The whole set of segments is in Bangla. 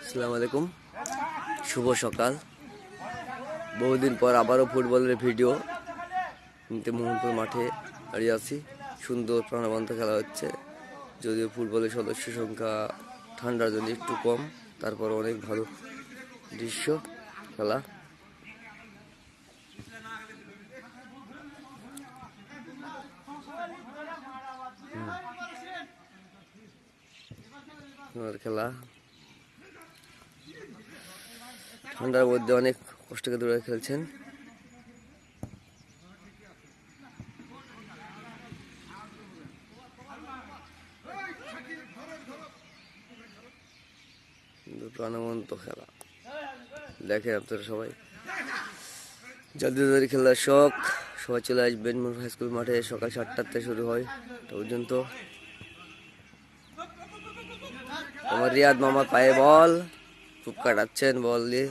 আসসালামু আলাইকুম, শুভ সকাল। বহুদিন পর আবারও ফুটবলের ভিডিও নিতে মোহনপুর মাঠে দাঁড়িয়ে আছি। সুন্দর প্রাণবন্ত খেলা হচ্ছে, যদিও ফুটবলের সদস্য সংখ্যা ঠান্ডার জন্য একটু কম, তারপর অনেক ভালো দৃশ্য খেলা। খেলা ঠান্ডার মধ্যে অনেক কষ্ট করে দৌড়ে খেলছেন। প্রাণবন্ত খেলা দেখেন আপনারা সবাই। যাদের খেলার শখ সবাই চলে আসবেন হাই স্কুল মাঠে। সকাল 7টাতে শুরু হয় পর্যন্ত। আমার রিয়াদ মামা পায়ে বল খুব কাটাচ্ছেন বল দিয়ে।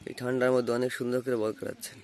এই ঠান্ডার মধ্যে অনেক সুন্দর করে বল কাটাচ্ছেন।